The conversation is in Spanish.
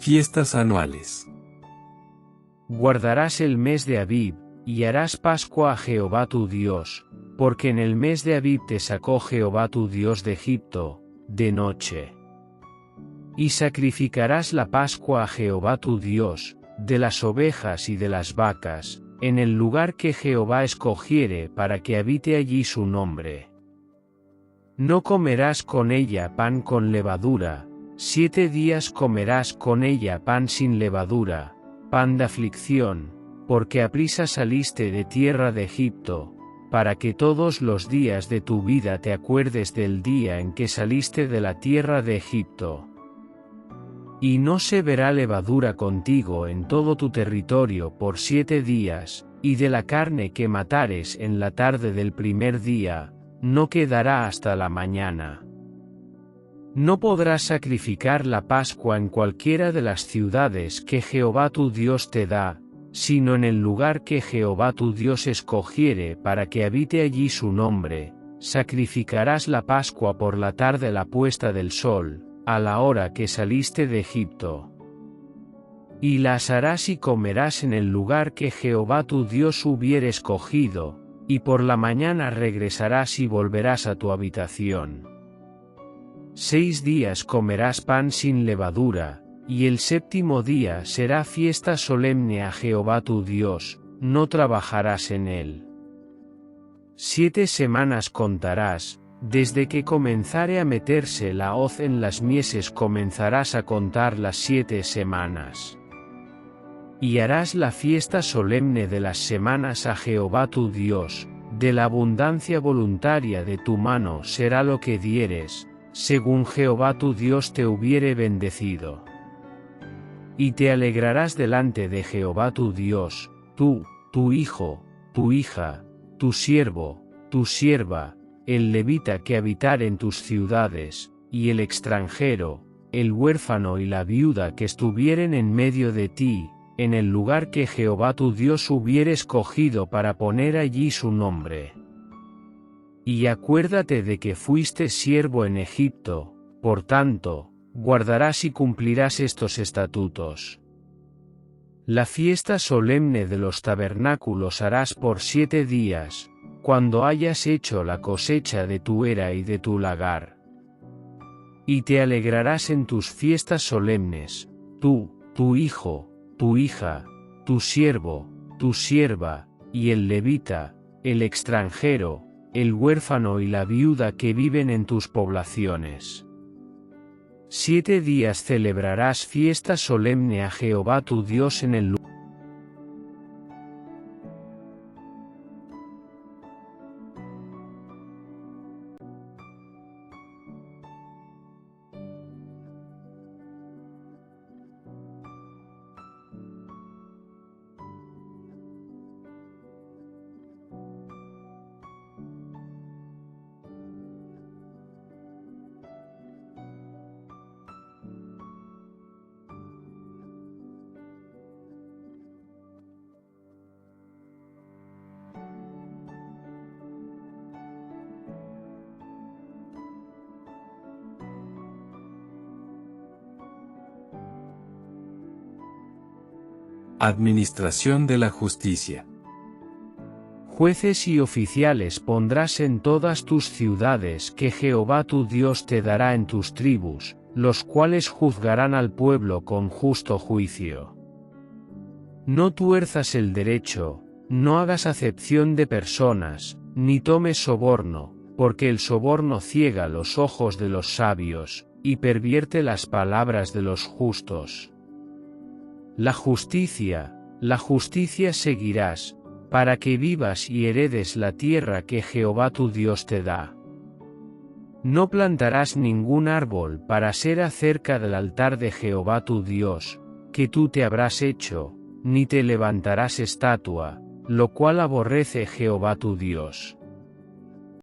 Fiestas anuales. Guardarás el mes de Abib, y harás Pascua a Jehová tu Dios, porque en el mes de Abib te sacó Jehová tu Dios de Egipto, de noche. Y sacrificarás la Pascua a Jehová tu Dios, de las ovejas y de las vacas, en el lugar que Jehová escogiere para que habite allí su nombre. No comerás con ella pan con levadura, 7 días comerás con ella pan sin levadura, pan de aflicción, porque aprisa saliste de tierra de Egipto, para que todos los días de tu vida te acuerdes del día en que saliste de la tierra de Egipto. Y no se verá levadura contigo en todo tu territorio por 7 días, y de la carne que matares en la tarde del primer día, no quedará hasta la mañana. No podrás sacrificar la Pascua en cualquiera de las ciudades que Jehová tu Dios te da, sino en el lugar que Jehová tu Dios escogiere para que habite allí su nombre. Sacrificarás la Pascua por la tarde a la puesta del sol, a la hora que saliste de Egipto. Y la asarás y comerás en el lugar que Jehová tu Dios hubiere escogido, y por la mañana regresarás y volverás a tu habitación. 6 días comerás pan sin levadura, y el 7º día será fiesta solemne a Jehová tu Dios, no trabajarás en él. 7 semanas contarás, desde que comenzare a meterse la hoz en las mieses comenzarás a contar las 7 semanas. Y harás la fiesta solemne de las semanas a Jehová tu Dios, de la abundancia voluntaria de tu mano será lo que dieres, según Jehová tu Dios te hubiere bendecido. Y te alegrarás delante de Jehová tu Dios, tú, tu hijo, tu hija, tu siervo, tu sierva, el levita que habitar en tus ciudades, y el extranjero, el huérfano y la viuda que estuvieren en medio de ti, en el lugar que Jehová tu Dios hubiere escogido para poner allí su nombre. Y acuérdate de que fuiste siervo en Egipto, por tanto, guardarás y cumplirás estos estatutos. La fiesta solemne de los tabernáculos harás por 7 días, cuando hayas hecho la cosecha de tu era y de tu lagar. Y te alegrarás en tus fiestas solemnes, tú, tu hijo, tu hija, tu siervo, tu sierva, y el levita, el extranjero, el huérfano y la viuda que viven en tus poblaciones. 7 días celebrarás fiesta solemne a Jehová tu Dios en el lugar. Administración de la justicia. Jueces y oficiales pondrás en todas tus ciudades que Jehová tu Dios te dará en tus tribus, los cuales juzgarán al pueblo con justo juicio. No tuerzas el derecho, no hagas acepción de personas, ni tomes soborno, porque el soborno ciega los ojos de los sabios, y pervierte las palabras de los justos. La justicia seguirás, para que vivas y heredes la tierra que Jehová tu Dios te da. No plantarás ningún árbol para ser acerca del altar de Jehová tu Dios, que tú te habrás hecho, ni te levantarás estatua, lo cual aborrece Jehová tu Dios.